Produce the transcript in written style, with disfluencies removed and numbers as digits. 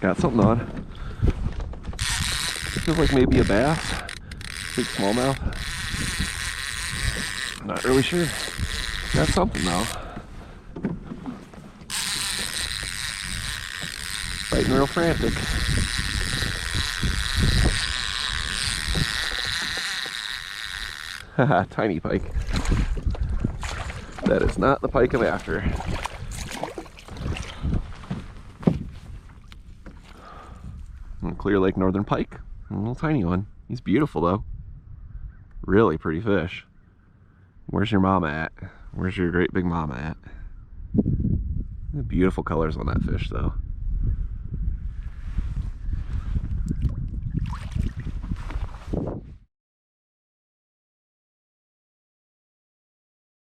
Got something on. Feels like maybe a bass. Big smallmouth. Not really sure. Got something though. Biting real frantic. Haha, tiny pike. That is not the pike I'm after. Clear Lake Northern Pike. A little tiny one. He's beautiful though. Really pretty fish. Where's your mama at? Where's your great big mama at? Beautiful colors on that fish though.